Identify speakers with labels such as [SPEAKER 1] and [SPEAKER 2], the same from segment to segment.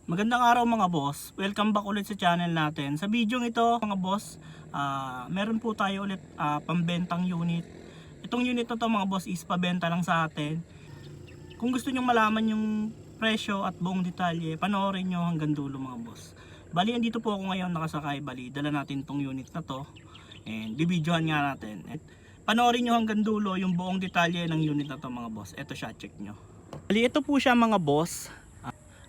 [SPEAKER 1] Magandang araw mga boss, welcome back ulit sa channel natin. Sa video ito mga boss, meron po tayo ulit pambentang unit. Itong unit na to mga boss is pabenta lang sa atin. Kung gusto nyo malaman yung presyo at buong detalye, panoorin nyo hanggang dulo mga boss. Bali, andito po ako ngayon nakasakay. Bali, dala natin tong unit na to and bibidyohan nga natin. At panoorin nyo hanggang dulo yung buong detalye ng unit na to mga boss. Ito siya, check nyo. Bali, ito po siya mga boss.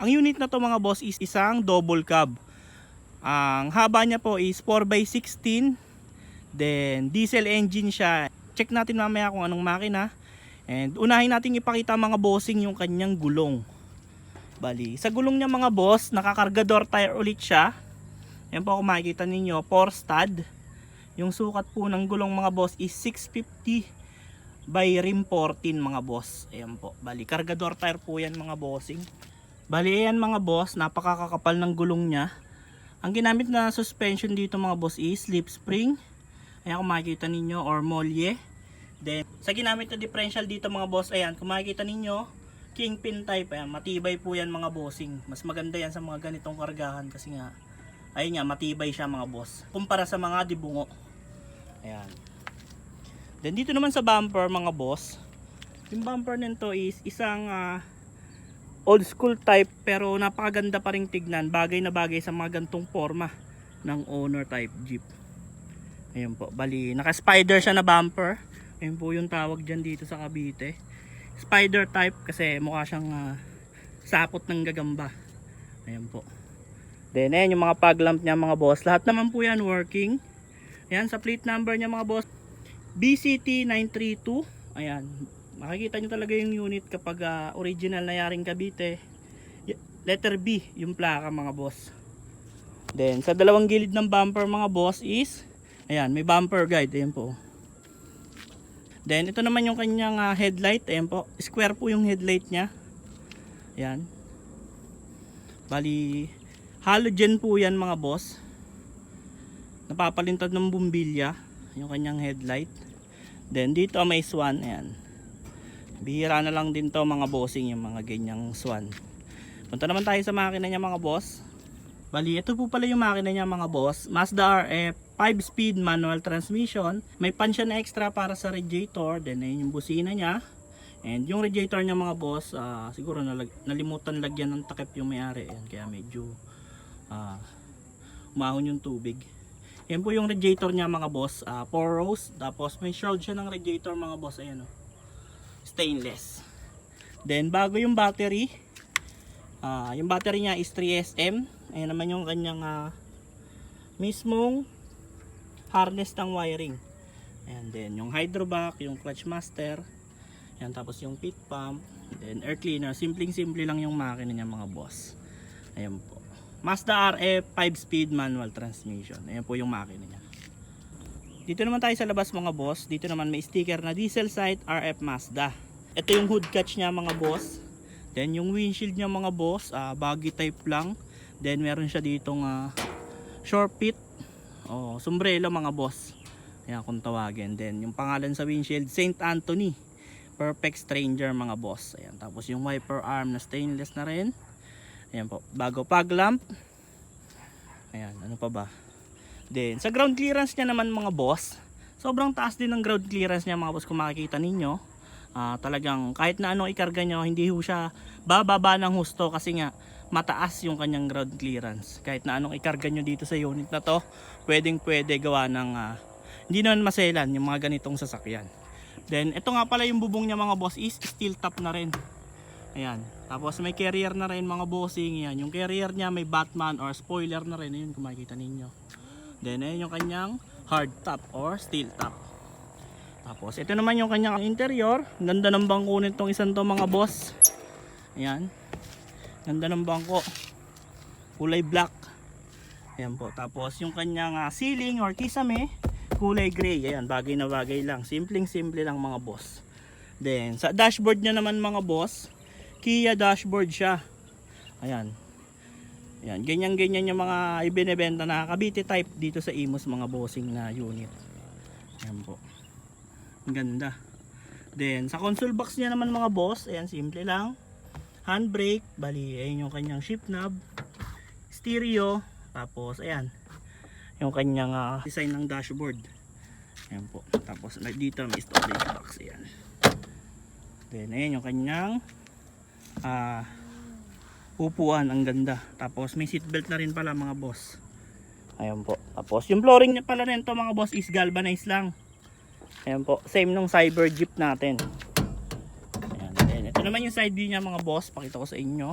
[SPEAKER 1] Ang unit na to mga boss is isang double cab. Ang haba niya po is 4x16. Then diesel engine siya. Check natin mamaya kung anong makina. And unahin natin ipakita mga bossing yung kanyang gulong. Bali, sa gulong niya mga boss, nakakargador tire ulit siya. Yan po kung makikita ninyo, 4 stud. Yung sukat po ng gulong mga boss is 650 by rim 14 mga boss. Ayan po. Bali, kargador tire po yan mga bossing. Bali, ayan mga boss, napakakakapal ng gulong niya. Ang ginamit na suspension dito mga boss is slip spring. Ayan kung makikita ninyo, or molye. Then, sa ginamit na differential dito mga boss, ayan kung makikita ninyo, kingpin type. Ayan, matibay po yan mga bossing. Mas maganda yan sa mga ganitong kargahan kasi nga, ayun nga, matibay siya mga boss. Kumpara sa mga dibungo. Ayan. Then dito naman sa bumper mga boss, yung bumper nito is isang old school type pero napakaganda pa ring tignan, bagay na bagay sa mga gantong forma ng owner type jeep. Ayun po, bali naka spider siya na bumper. Ayun po yung tawag dyan dito sa Cavite, spider type, kasi mukha siyang sapot ng gagamba. Ayun po. Then ayan yung mga fog lamp niya mga boss, lahat naman po yan working. Ayan, sa plate number niya mga boss, BCT 932. Ayan, makikita nyo talaga yung unit kapag original na yaring Cavite. Letter B yung plaka mga boss. Then sa dalawang gilid ng bumper mga boss is, ayan, may bumper guide. Ayan po. Then ito naman yung kanyang headlight. Ayan po, square po yung headlight nya. Ayan. Bali, halogen po yan mga boss. Napapalintad ng bumbilya yung kanyang headlight. Then dito may swan. Ayan, bihira na lang din to mga bossing yung mga ganyang swan. Punta naman tayo sa makina niya mga boss. Bali, ito po pala yung makina niya mga boss, Mazda RF 5-speed manual transmission. May pan siya na extra para sa radiator. Then ayun yung busina niya. And yung radiator niya mga boss, siguro nalimutan lagyan ng takip yung may-ari. Kaya medyo umahon yung tubig. Yan po yung radiator niya mga boss, 4 rows. Tapos may shroud siya ng radiator mga boss. Ayan o, stainless. Then bago yung battery, yung battery niya is 3SM. Ayan naman yung kanyang mismong harness ng wiring. And then yung hydrovac, yung clutch master. Ayan, tapos yung pit pump, then air cleaner. Simpleng simple lang yung makina niya mga boss. Ayan po, Mazda RF 5-speed manual transmission. Ayan po yung makina niya. Dito naman tayo sa labas mga boss. Dito naman may sticker na diesel site RF Mazda. Ito yung hood catch niya mga boss. Then yung windshield niya mga boss, baggy type lang. Then meron siya ditong short pit o sombrero mga boss. Ayan kung tawagin. Then yung pangalan sa windshield, St. Anthony Perfect Stranger mga boss. Ayan, tapos yung wiper arm na stainless na rin. Ayan po, bago fog lamp. Ayan, ano pa ba? Then sa ground clearance niya naman mga boss, sobrang taas din ng ground clearance niya mga boss. Kung makikita ninyo, talagang kahit na anong ikarga nyo, hindi ho siya bababa ng husto kasi nga mataas yung kanyang ground clearance. Kahit na anong ikarga nyo dito sa unit na to, pwedeng pwede gawa ng hindi naman maselan yung mga ganitong sasakyan. Then ito nga pala yung bubong niya mga boss is steel top na rin. Ayan, tapos may carrier na rin mga bossing. Yan, yung carrier niya may Batman or spoiler na rin. Ayun kung makikita ninyo. Then ayun yung kanyang hard top or steel top. Tapos ito naman yung kanyang interior. Ganda ng bangko nitong isang to mga boss. Ayan, ganda ng bangko, kulay black. Ayan po, tapos yung kanyang ceiling or kisame, kulay gray. Ayan, bagay na bagay lang, simpleng simple lang mga boss. Then sa dashboard niya naman mga boss, Kia dashboard siya. Ayan. Ayan, ganyan-ganyan yung mga ibinebenta na Cavite type dito sa Imus mga bossing na unit. Ayan po, ang ganda. Then sa console box niya naman mga boss, ayan, simple lang. Handbrake, bali ayun yung kanyang shift knob. stereo. Tapos ayan, yung kanyang design ng dashboard. Ayan po. Tapos dito may storage box. Ayan. Then ayan yung kanyang upuan. Ang ganda. Tapos may seatbelt na rin pala mga boss. Ayan po. Tapos yung flooring niya pala nito mga boss is galvanized lang. Ayan po. Same nung Cyber Jeep natin. Ayan. Then ito naman yung side view niya mga boss. Pakita ko sa inyo.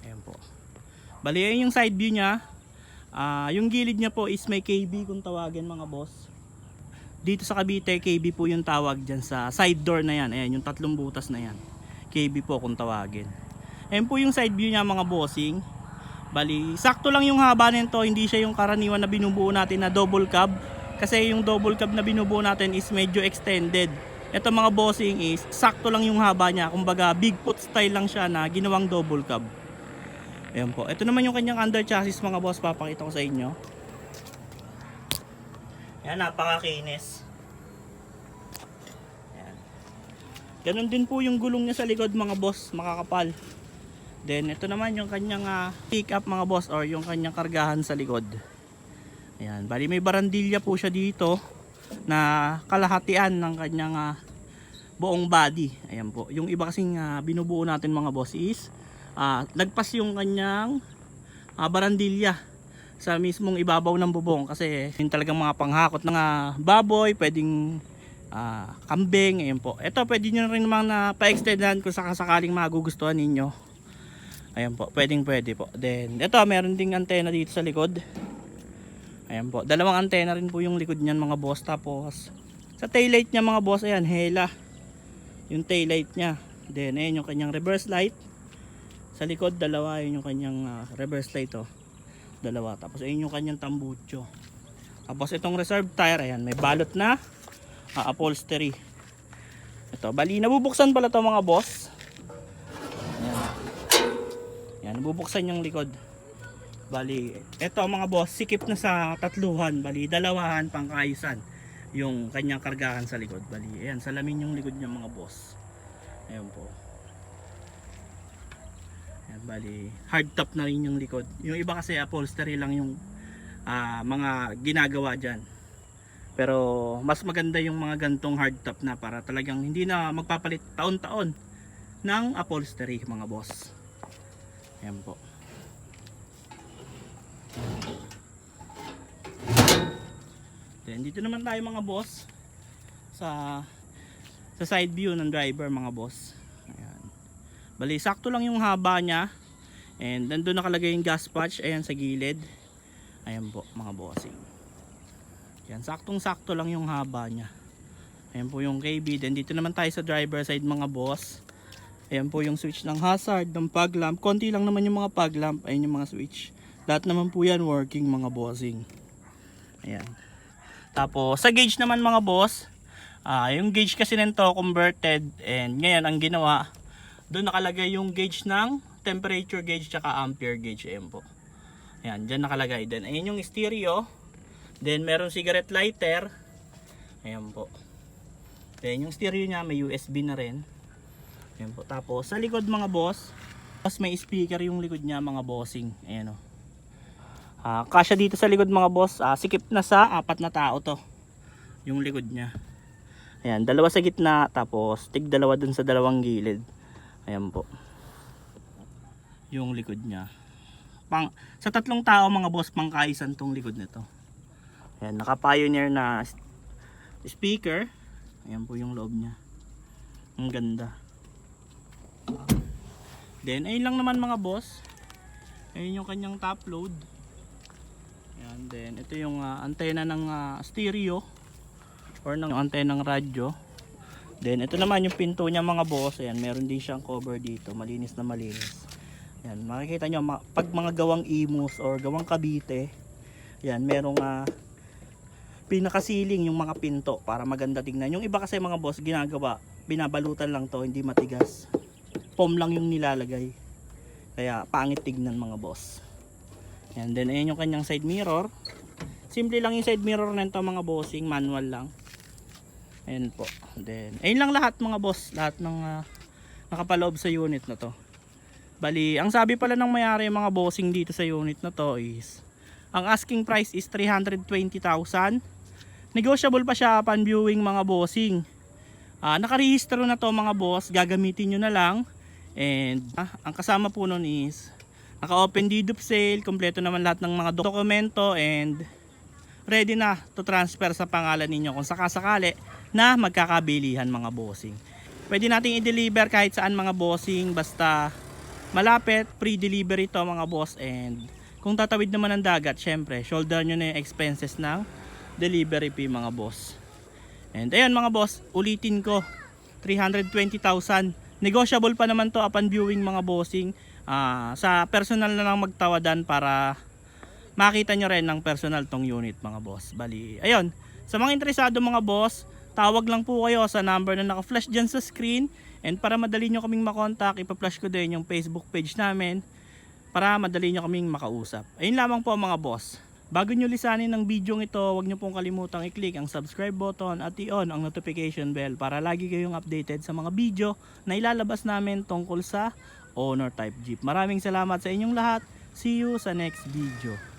[SPEAKER 1] Ayan po. Bali yung side view niya. Yung gilid niya po is may KB kung tawagin mga boss. Dito sa Cavite, KB po yung tawag dyan sa side door na yan. Ayan, yung tatlong butas na yan. KB po kung tawagin. Ayan po yung side view niya mga bossing. Bali, sakto lang yung haba nito. Hindi siya yung karaniwan na binubuo natin na double cab. Kasi yung double cab na binubuo natin is medyo extended. Ito mga bossing is sakto lang yung haba niya. Kumbaga big foot style lang siya na ginawang double cab. Ayan po. Ito naman yung kanyang under chassis mga boss. Papakita ko sa inyo. Ayan, napakakinis. Ayan. Ganun din po yung gulong niya sa likod mga boss. Makakapal. Then ito naman yung kanyang pick up mga boss. Or yung kanyang kargahan sa likod. Ayan. Bali may barandilya po siya dito. Na kalahatian ng kanyang buong body. Ayan po. Yung iba kasing binubuo natin mga boss is lagpas yung kanyang barandilya sa mismong ibabaw ng bubong kasi yung talagang mga panghakot ng baboy, pwedeng kambing. Ayan po. Ito pwede nyo rin naman na pa-extendan kung sakasakaling magugustuhan ninyo. Ayan po, pwede po. Then ito meron ding antena dito sa likod. Ayan po, dalawang antena rin po yung likod niyan mga boss. Tapos sa taillight niya mga boss, ayan, hela yung taillight niya. Then ayan yung kanyang reverse light. Sa likod, dalawa. Yun yung kanyang reverse light. Dalawa. Tapos ayun yung kanyang tambucho. Tapos itong reserve tire. Ayan, may balot na upholstery. Ito, bali, nabubuksan pala to mga boss. Ayan. Ayan, nabubuksan yung likod. Bali, ito mga boss, sikip na sa tatluhan. Bali, dalawahan pangkaayusan yung kanyang kargahan sa likod. Bali, ayan, salamin yung likod niya mga boss. Ayan po. Bali, hard top na rin yung likod. Yung iba kasi upholstery lang yung mga ginagawa dyan. Pero mas maganda yung mga gantong hard top na para talagang hindi na magpapalit taon-taon ng upholstery mga boss. Ayan po. Then dito naman tayo mga boss sa side view ng driver mga boss. Bali, sakto lang yung haba niya. And nandun nakalagay yung gas patch. Ayan sa gilid. Ayan po mga bossing. Ayan, saktong sakto lang yung haba niya. Ayan po yung KB. Then dito naman tayo sa driver side mga boss. Ayan po yung switch ng hazard, ng fog lamp. Konti lang naman yung mga fog lamp. Ayan yung mga switch. Lahat naman po yan working mga bossing. Ayan. Tapos sa gauge naman mga boss. Yung gauge kasi nito converted. And ngayon ang ginawa, doon nakalagay yung gauge ng temperature gauge tsaka ampere gauge. Ayan po. Ayan, dyan nakalagay. Then ayan yung stereo. Then meron cigarette lighter. Ayan po. Then yung stereo niya may USB na rin. Ayan po. Tapos sa likod mga boss, may speaker yung likod niya mga bossing. Ayan o. Kasya dito sa likod mga boss. Sikip na sa 4 na tao to. Yung likod niya. Ayan, dalawa sa gitna. Tapos tig dalawa dun sa dalawang gilid. Ayan po. Yung likod niya. Sa 3 tao mga boss, pangkaisan tong likod nito. Ayan, naka-Pioneer na speaker. Ayan po yung loob niya. Ang ganda. Then, ayun lang naman mga boss. Ayun yung kanyang top load. Ayan, then ito yung antena ng stereo. Or ng antena ng radyo. Then ito naman yung pinto niya mga boss. Ayan, meron din siyang cover dito. Malinis na malinis. Ayan, makikita nyo pag mga gawang Imus or gawang Cavite. Ayan, merong pinakasiling yung mga pinto para maganda tingnan. Yung iba kasi mga boss ginagawa, binabalutan lang to, hindi matigas. Foam lang yung nilalagay. Kaya pangit tignan mga boss. Ayan, then ayan yung kanyang side mirror. Simple lang yung side mirror nito mga bossing, manual lang. Ayan po. Then, ayun lang lahat mga boss. Lahat ng nakapaloob sa unit na to. Bali, ang sabi pala ng may-ari mga bossing dito sa unit na to is ang asking price is 320,000. Negotiable pa siya upon viewing mga bossing. Nakarehistro na to mga boss, gagamitin nyo na lang. And ang kasama po nun is naka-open deed of sale, kompleto naman lahat ng mga dokumento and ready na to transfer sa pangalan ninyo kung sakasakali na magkakabilihan mga bossing. Pwede nating i-deliver kahit saan mga bossing, basta malapit, free delivery to mga boss. And kung tatawid naman ng dagat, syempre shoulder nyo na yung expenses ng delivery fee mga boss. And ayun mga boss, ulitin ko, 320,000. Negotiable pa naman to upon viewing mga bossing. Sa personal na lang magtawadan para makita nyo rin ng personal tong unit mga boss. Bali, ayun, sa mga interesado mga boss, tawag lang po kayo sa number na naka-flash dyan sa screen. And para madali nyo kaming makontak, ipa-flash ko din yung Facebook page namin para madali nyo kaming makausap. Ayun lamang po mga boss. Bago nyo lisanin ng video ito, huwag nyo pong kalimutang i-click ang subscribe button at i-on ang notification bell para lagi kayong updated sa mga video na ilalabas namin tungkol sa owner type Jeep. Maraming salamat sa inyong lahat. See you sa next video.